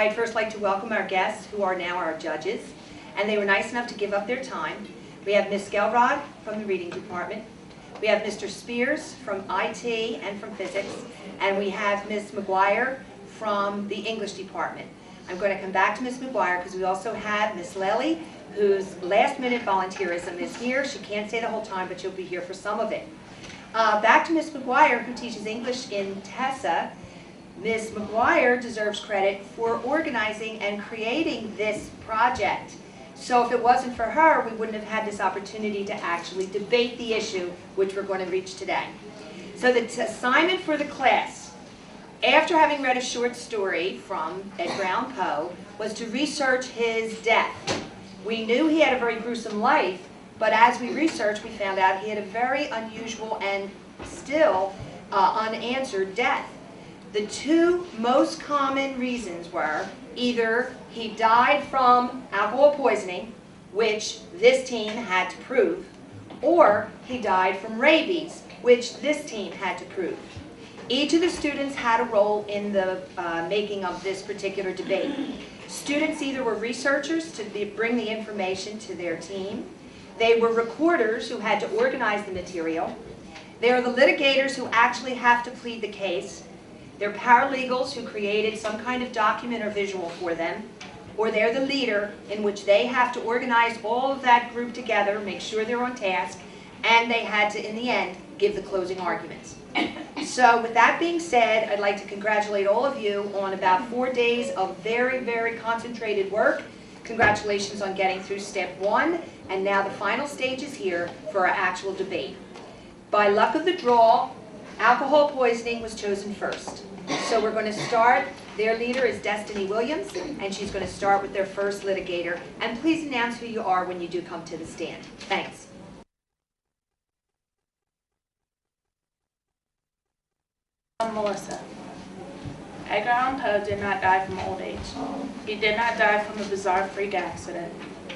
I'd first like to welcome our guests who are now our judges, and they were nice enough to give up their time. We have Ms. Skelrod from the Reading Department. We have Mr. Spears from IT and from Physics, and we have Ms. McGuire from the English Department. I'm going to come back to Ms. McGuire because we also have Ms. Lely, whose last-minute volunteerism is here. She can't stay the whole time, but she'll be here for some of it. Back to Ms. McGuire, who teaches English in Tessa. Ms. McGuire deserves credit for organizing and creating this project. So if it wasn't for her, we wouldn't have had this opportunity to actually debate the issue, which we're going to reach today. So the assignment for the class, after having read a short story from Edgar Allan Poe, was to research his death. We knew he had a very gruesome life, but as we researched, we found out he had a very unusual and still unanswered death. The two most common reasons were either he died from alcohol poisoning, which this team had to prove, or he died from rabies, which this team had to prove. Each of the students had a role in the making of this particular debate. Students either were researchers to bring the information to their team, they were recorders who had to organize the material, they are the litigators who actually have to plead the case, they're paralegals who created some kind of document or visual for them, or they're the leader in which they have to organize all of that group together, make sure they're on task, and they had to, in the end, give the closing arguments. So with that being said, I'd like to congratulate all of you on about 4 days of very, very concentrated work. Congratulations on getting through step 1, and now the final stage is here for our actual debate. By luck of the draw, alcohol poisoning was chosen first. So we're going to start. Their leader is Destiny Williams, and she's going to start with their first litigator. And please announce who you are when you do come to the stand. Thanks. I'm Melissa. Edgar Allan Poe did not die from old age. He did not die from a bizarre freak accident.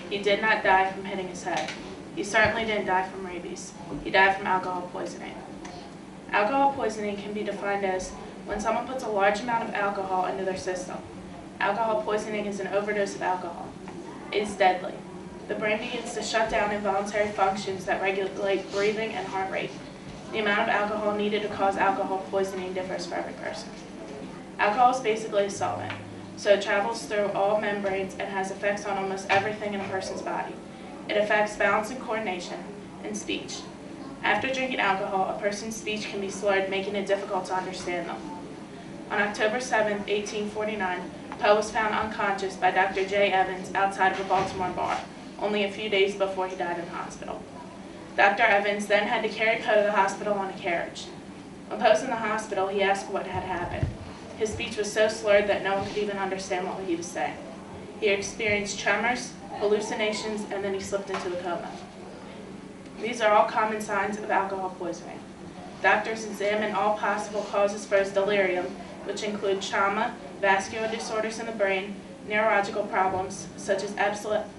He did not die from hitting his head. He certainly didn't die from rabies. He died from alcohol poisoning. Alcohol poisoning can be defined as when someone puts a large amount of alcohol into their system. Alcohol poisoning is an overdose of alcohol. It is deadly. The brain begins to shut down involuntary functions that regulate breathing and heart rate. The amount of alcohol needed to cause alcohol poisoning differs for every person. Alcohol is basically a solvent, so it travels through all membranes and has effects on almost everything in a person's body. It affects balance and coordination and speech. After drinking alcohol, a person's speech can be slurred, making it difficult to understand them. On October 7, 1849, Poe was found unconscious by Dr. J. Evans outside of a Baltimore bar, only a few days before he died in the hospital. Dr. Evans then had to carry Poe to the hospital on a carriage. When Poe was in the hospital, he asked what had happened. His speech was so slurred that no one could even understand what he was saying. He experienced tremors, hallucinations, and then he slipped into a coma. These are all common signs of alcohol poisoning. Doctors examine all possible causes for his delirium, which include trauma, vascular disorders in the brain, neurological problems such as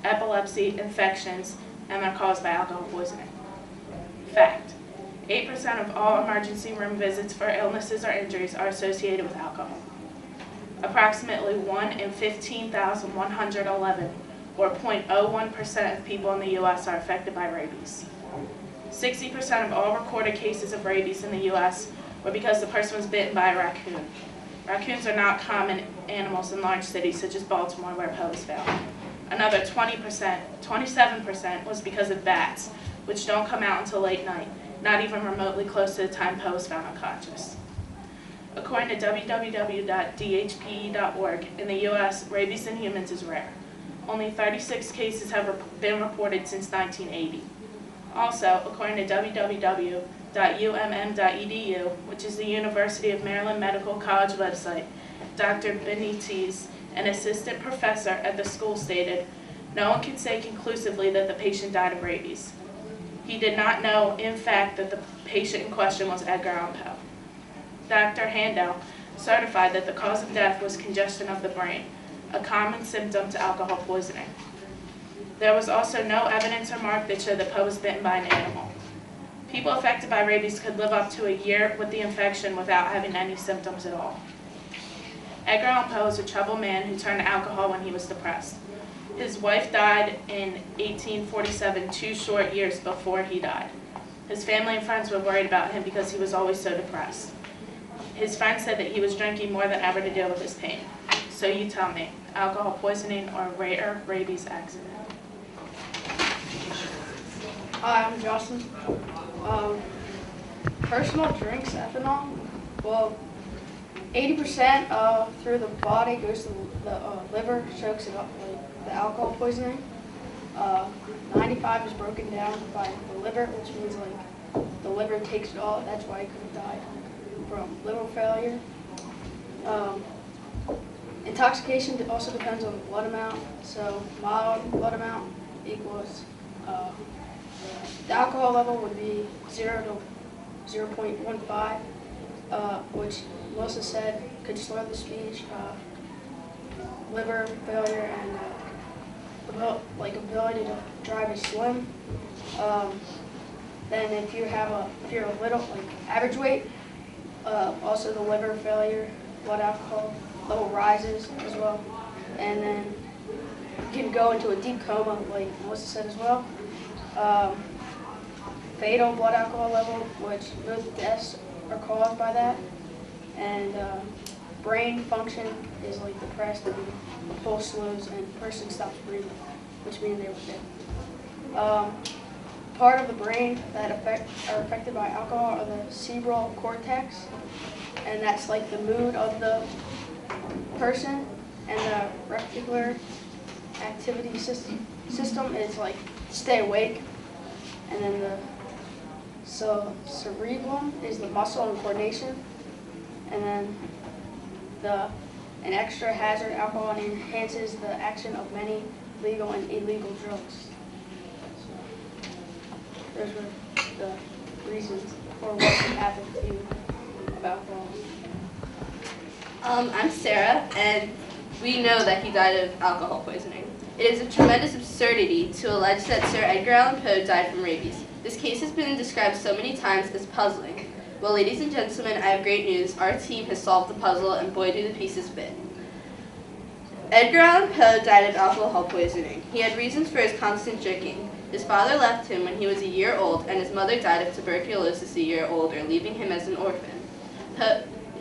epilepsy, infections, and they're caused by alcohol poisoning. Fact: 8% of all emergency room visits for illnesses or injuries are associated with alcohol. Approximately 1 in 15,111, or 0.01% of people in the U.S. are affected by rabies. 60% of all recorded cases of rabies in the U.S. were because the person was bitten by a raccoon. Raccoons are not common animals in large cities such as Baltimore, where Poe was found. Another 27% was because of bats, which don't come out until late night, not even remotely close to the time Poe was found unconscious. According to www.dhpe.org, in the U.S., rabies in humans is rare. Only 36 cases have been reported since 1980. Also, according to www.umm.edu, which is the University of Maryland Medical College website, Dr. Benitez, an assistant professor at the school, stated, "No one can say conclusively that the patient died of rabies." He did not know, in fact, that the patient in question was Edgar Allan Poe. Dr. Handel certified that the cause of death was congestion of the brain, a common symptom to alcohol poisoning. There was also no evidence or mark that showed that Poe was bitten by an animal. People affected by rabies could live up to a year with the infection without having any symptoms at all. Edgar Allan Poe was a troubled man who turned to alcohol when he was depressed. His wife died in 1847, 2 short years before he died. His family and friends were worried about him because he was always so depressed. His friends said that he was drinking more than ever to deal with his pain. So you tell me, alcohol poisoning or a rare rabies accident? Hi, I'm Justin. Personal drinks, ethanol. Well, 80% through the body goes to the liver, chokes it up, like the alcohol poisoning. 95 is broken down by the liver, which means like the liver takes it all. That's why he could have died from liver failure. Intoxication also depends on the blood amount. So mild blood amount equals the alcohol level would be 0 to 0.15, which Melissa said could slur the speech, liver failure, and ability to drive is slim. Then if you're a little average weight, also the liver failure, blood alcohol level rises as well, and then you can go into a deep coma, like Melissa said as well. Fatal blood alcohol level, which most deaths are caused by that, and brain function is like depressed, and the pulse slows, and the person stops breathing, which means they were dead. Part of the brain that are affected by alcohol are the cerebral cortex, and that's like the mood of the person, and the reticular activity system is like stay awake, and then the cerebellum is the muscle and coordination, and then an extra hazard alcohol enhances the action of many legal and illegal drugs. So those were the reasons for what could happen to you about alcohol. I'm Sarah, and we know that he died of alcohol poisoning. It is a tremendous absurdity to allege that Sir Edgar Allan Poe died from rabies. This case has been described so many times as puzzling. Well, ladies and gentlemen, I have great news. Our team has solved the puzzle, and boy do the pieces fit. Edgar Allan Poe died of alcohol poisoning. He had reasons for his constant drinking. His father left him when he was a year old, and his mother died of tuberculosis a year older, leaving him as an orphan.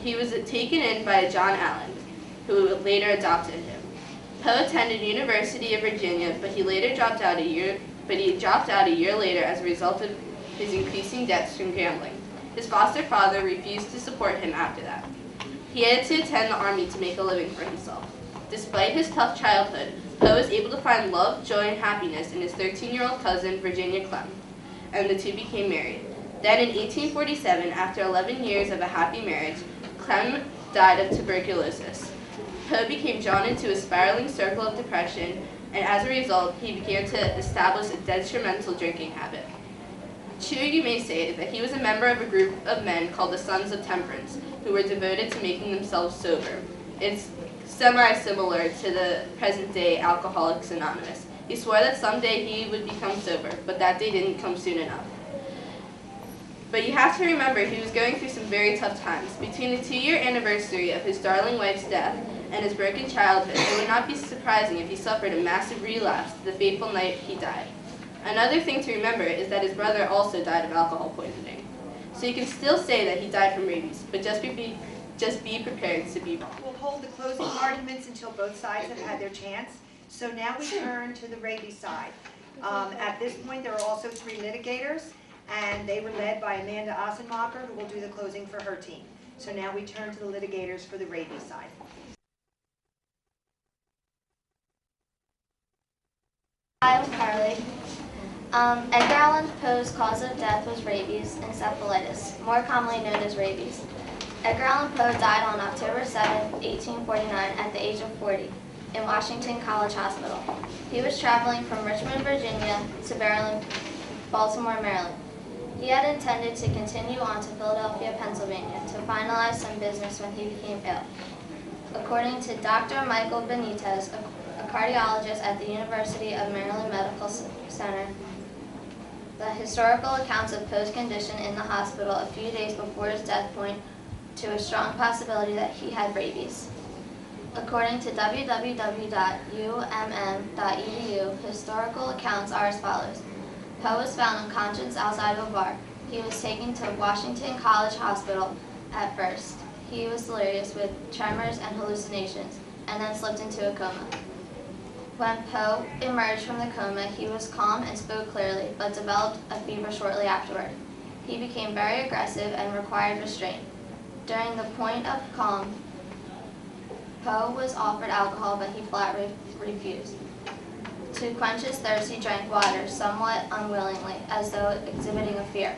He was taken in by John Allen, who later adopted him. Poe attended University of Virginia, but he dropped out a year later as a result of his increasing debts from gambling. His foster father refused to support him after that. He had to attend the army to make a living for himself. Despite his tough childhood, Poe was able to find love, joy, and happiness in his 13-year-old cousin, Virginia Clem, and the two became married. Then in 1847, after 11 years of a happy marriage, Clem died of tuberculosis. Poe became drawn into a spiraling circle of depression, and as a result, he began to establish a detrimental drinking habit. True, you may say that he was a member of a group of men called the Sons of Temperance, who were devoted to making themselves sober. It's semi-similar to the present-day Alcoholics Anonymous. He swore that someday he would become sober, but that day didn't come soon enough. But you have to remember he was going through some very tough times. Between the 2-year anniversary of his darling wife's death and his broken childhood, it would not be surprising if he suffered a massive relapse the fateful night he died. Another thing to remember is that his brother also died of alcohol poisoning. So you can still say that he died from rabies, but just be prepared to be wrong. We'll hold the closing arguments until both sides have had their chance. So now we turn to the rabies side. At this point, there are also 3 litigators, and they were led by Amanda Ossenmacher, who will do the closing for her team. So now we turn to the litigators for the rabies side. Hi, I'm Carly. Edgar Allan Poe's cause of death was rabies encephalitis, more commonly known as rabies. Edgar Allan Poe died on October 7, 1849, at the age of 40, in Washington College Hospital. He was traveling from Richmond, Virginia, to Baltimore, Maryland. He had intended to continue on to Philadelphia, Pennsylvania, to finalize some business when he became ill. According to Dr. Michael Benitez, a cardiologist at the University of Maryland Medical Center, the historical accounts of Poe's condition in the hospital a few days before his death point to a strong possibility that he had rabies. According to www.umm.edu, historical accounts are as follows. Poe was found unconscious outside of a bar. He was taken to Washington College Hospital at first. He was delirious with tremors and hallucinations, and then slipped into a coma. When Poe emerged from the coma, he was calm and spoke clearly, but developed a fever shortly afterward. He became very aggressive and required restraint. During the point of calm, Poe was offered alcohol, but he flatly refused. To quench his thirst, he drank water, somewhat unwillingly, as though exhibiting a fear.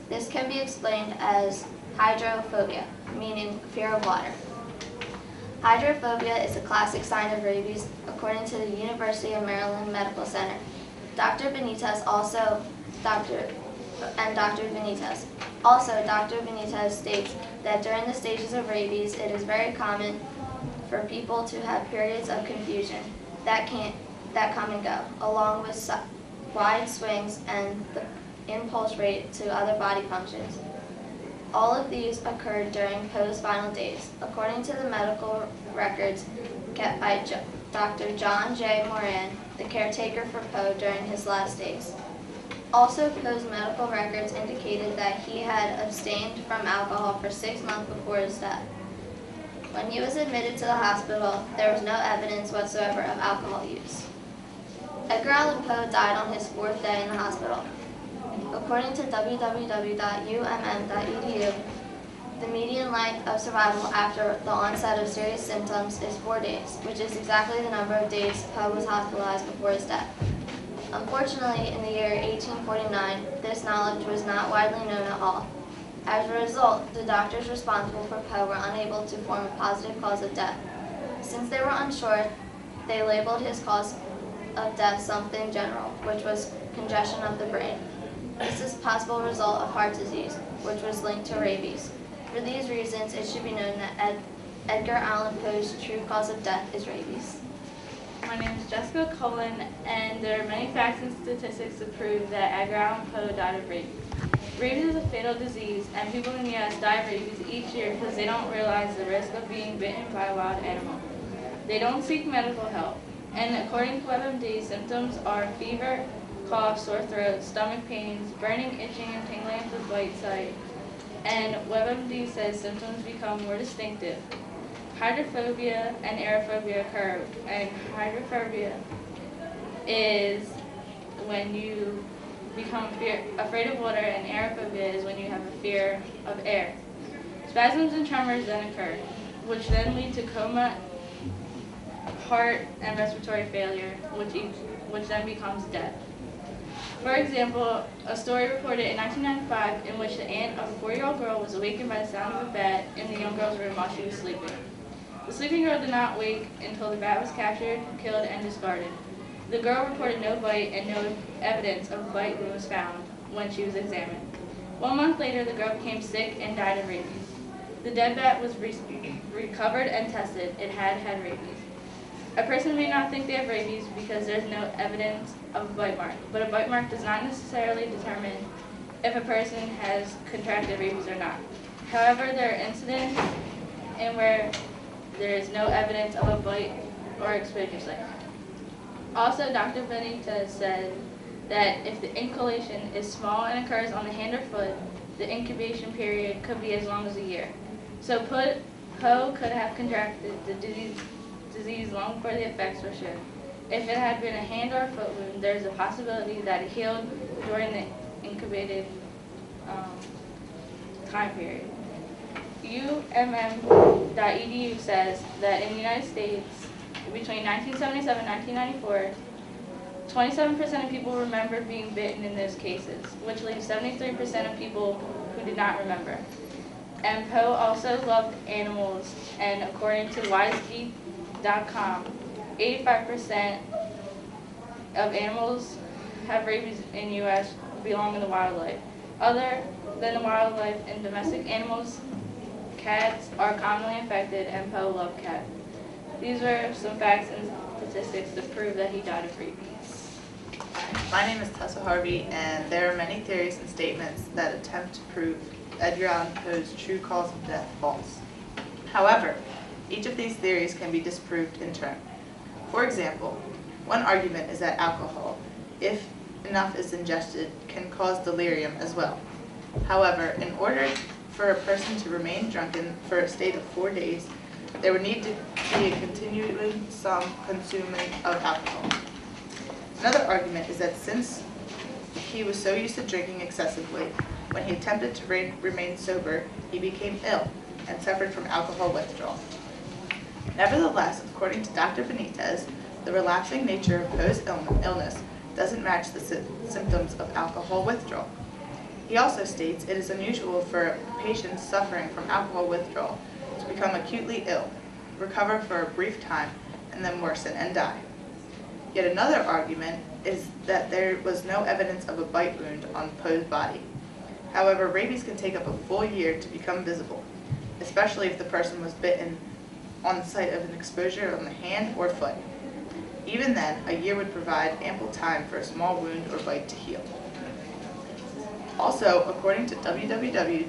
This can be explained as hydrophobia, meaning fear of water. Hydrophobia is a classic sign of rabies, according to the University of Maryland Medical Center. Dr. Benitez states that during the stages of rabies, it is very common for people to have periods of confusion that come and go, along with wide swings and the impulse rate to other body functions. All of these occurred during Poe's final days, according to the medical records kept by Dr. John J. Moran, the caretaker for Poe during his last days. Also, Poe's medical records indicated that he had abstained from alcohol for 6 months before his death. When he was admitted to the hospital, there was no evidence whatsoever of alcohol use. Edgar Allan Poe died on his 4th day in the hospital. According to www.umm.edu, the median length of survival after the onset of serious symptoms is 4 days, which is exactly the number of days Poe was hospitalized before his death. Unfortunately, in the year 1849, this knowledge was not widely known at all. As a result, the doctors responsible for Poe were unable to form a positive cause of death. Since they were unsure, they labeled his cause of death something general, which was congestion of the brain. This is a possible result of heart disease, which was linked to rabies. For these reasons, it should be known that Edgar Allan Poe's true cause of death is rabies. My name is Jessica Cullen, and there are many facts and statistics to prove that Edgar Allan Poe died of rabies. Rabies is a fatal disease, and people in the U.S. die of rabies each year because they don't realize the risk of being bitten by a wild animal. They don't seek medical help, and according to WebMD, symptoms are fever, cough, sore throat, stomach pains, burning, itching, and tingling at the bite site, and WebMD says symptoms become more distinctive. Hydrophobia and aerophobia occur, and hydrophobia is when you become afraid of water, and aerophobia is when you have a fear of air. Spasms and tremors then occur, which then lead to coma, heart, and respiratory failure, which then becomes death. For example, a story reported in 1995 in which the aunt of a 4-year-old girl was awakened by the sound of a bat in the young girl's room while she was sleeping. The sleeping girl did not wake until the bat was captured, killed, and discarded. The girl reported no bite, and no evidence of a bite wound was found when she was examined. 1 month later, the girl became sick and died of rabies. The dead bat was recovered and tested. It had rabies. A person may not think they have rabies because there's no evidence of a bite mark, but a bite mark does not necessarily determine if a person has contracted rabies or not. However, there are incidents in where there is no evidence of a bite or exposure site. Also, Dr. Benitez said that if the inculation is small and occurs on the hand or foot, the incubation period could be as long as a year. So Poe could have contracted the disease long before the effects were shown. If it had been a hand or a foot wound, there is a possibility that it healed during the incubated time period. UMM.edu says that in the United States, between 1977 and 1994, 27% of people remembered being bitten in those cases, which leaves 73% of people who did not remember. And Poe also loved animals, and according to wisegeek.com, 85% of animals have rabies in the U.S. belong in the wildlife. Other than the wildlife and domestic animals, cats are commonly infected, and Poe loved cats. These were some facts and statistics to prove that he died of rabies. My name is Tessa Harvey, and there are many theories and statements that attempt to prove Edgar Allan Poe's true cause of death false. However, Each of these theories can be disproved in turn. For example, one argument is that alcohol, if enough is ingested, can cause delirium as well. However, in order for a person to remain drunken for a state of 4 days, there would need to be a continuing some consuming of alcohol. Another argument is that since he was so used to drinking excessively, when he attempted to remain sober, he became ill and suffered from alcohol withdrawal. Nevertheless, according to Dr. Benitez, the relapsing nature of Poe's illness doesn't match the symptoms of alcohol withdrawal. He also states it is unusual for patients suffering from alcohol withdrawal to become acutely ill, recover for a brief time, and then worsen and die. Yet another argument is that there was no evidence of a bite wound on Poe's body. However, rabies can take up a full year to become visible, especially if the person was bitten on the site of an exposure on the hand or foot. Even then, a year would provide ample time for a small wound or bite to heal. Also, according to www.umm.edu,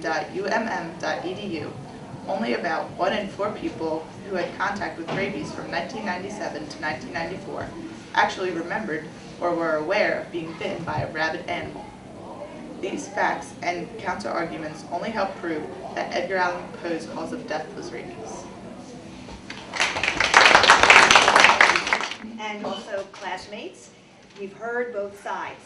only about 1 in 4 people who had contact with rabies from 1997 to 1994 actually remembered or were aware of being bitten by a rabid animal. These facts and counter-arguments only help prove that Edgar Allan Poe's cause of death was rabies. And also, classmates, you've heard both sides.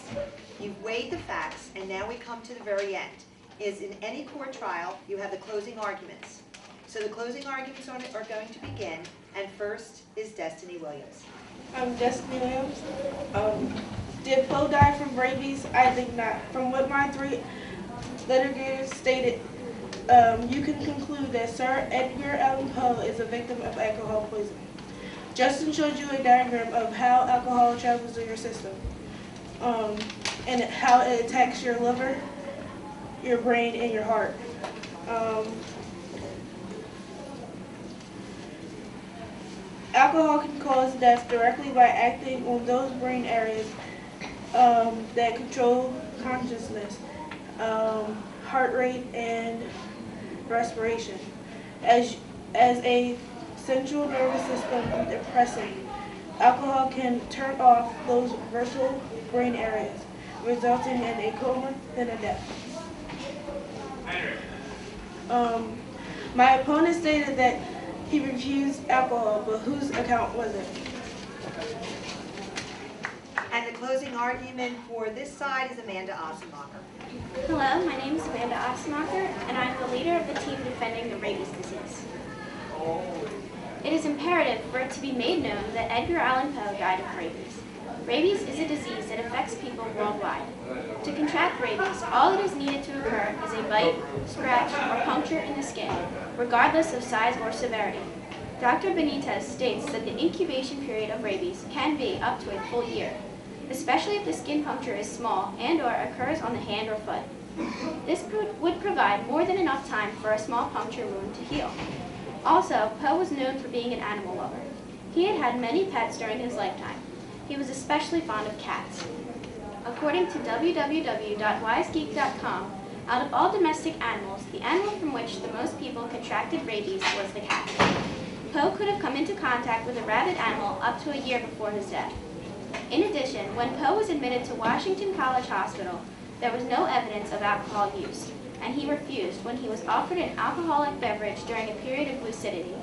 You've weighed the facts, and now we come to the very end. Is in any court trial, you have the closing arguments. So the closing arguments are going to begin, and first is Destiny Williams. I'm Destiny Williams. Did Poe die from rabies? I think not. From what my 3 litigators stated, you can conclude that Sir Edgar Allan Poe is a victim of alcohol poisoning. Justin showed you a diagram of how alcohol travels through your system, and how it attacks your liver, your brain, and your heart. Alcohol can cause death directly by acting on those brain areas that control consciousness, heart rate, and respiration. As a central nervous system depressant, alcohol can turn off those vital brain areas, resulting in a coma and a death. My opponent stated that he refused alcohol, but whose account was it? And the closing argument for this side is Amanda Ossenbacher. Hello, my name is Amanda Ossenbacher, and I'm the leader of the team defending the rabies disease. It is imperative for it to be made known that Edgar Allan Poe died of rabies. Rabies is a disease that affects people worldwide. To contract rabies, all that is needed to occur is a bite, scratch, or puncture in the skin, regardless of size or severity. Dr. Benitez states that the incubation period of rabies can be up to a full year, especially if the skin puncture is small and/or occurs on the hand or foot. This would provide more than enough time for a small puncture wound to heal. Also, Poe was known for being an animal lover. He had had many pets during his lifetime. He was especially fond of cats. According to www.wisegeek.com, out of all domestic animals, the animal from which the most people contracted rabies was the cat. Poe could have come into contact with a rabid animal up to a year before his death. In addition, when Poe was admitted to Washington College Hospital, there was no evidence of alcohol use, and he refused when he was offered an alcoholic beverage during a period of lucidity.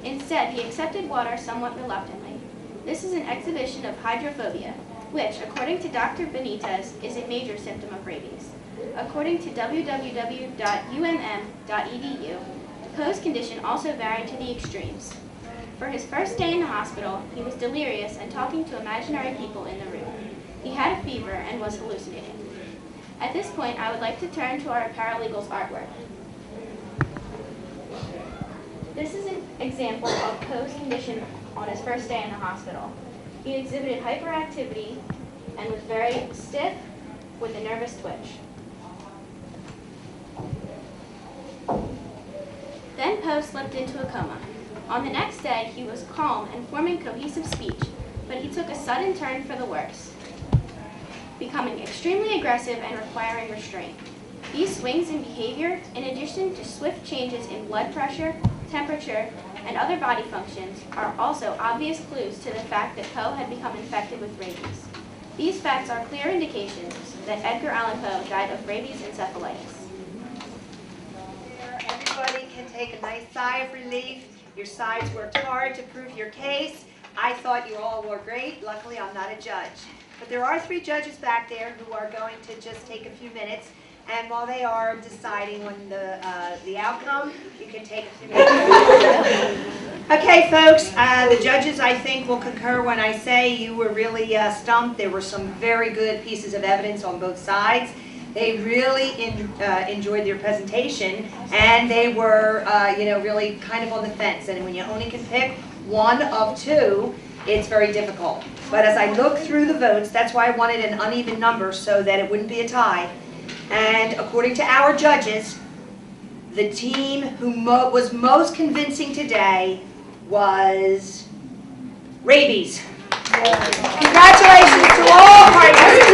Instead, he accepted water somewhat reluctantly. This is an exhibition of hydrophobia, which, according to Dr. Benitez, is a major symptom of rabies. According to www.umm.edu, Poe's condition also varied to the extremes. For his first day in the hospital, he was delirious and talking to imaginary people in the room. He had a fever and was hallucinating. At this point, I would like to turn to our paralegal's artwork. This is an example of Poe's condition on his first day in the hospital. He exhibited hyperactivity and was very stiff with a nervous twitch. Then Poe slipped into a coma. On the next day, he was calm and forming cohesive speech, but he took a sudden turn for the worse, becoming extremely aggressive and requiring restraint. These swings in behavior, in addition to swift changes in blood pressure, temperature, and other body functions are also obvious clues to the fact that Poe had become infected with rabies. These facts are clear indications that Edgar Allan Poe died of rabies encephalitis. Everybody can take a nice sigh of relief. Your sides worked hard to prove your case. I thought you all were great. Luckily, I'm not a judge. But there are 3 judges back there who are going to just take a few minutes. And while they are deciding on the outcome, you can take a few minutes. Okay, folks, the judges, I think, will concur when I say you were really stumped. There were some very good pieces of evidence on both sides. They really enjoyed their presentation, and they were, really kind of on the fence. And when you only can pick one of 2, it's very difficult. But as I look through the votes, that's why I wanted an uneven number so that it wouldn't be a tie. And according to our judges, the team who was most convincing today was rabies. Congratulations to all parties.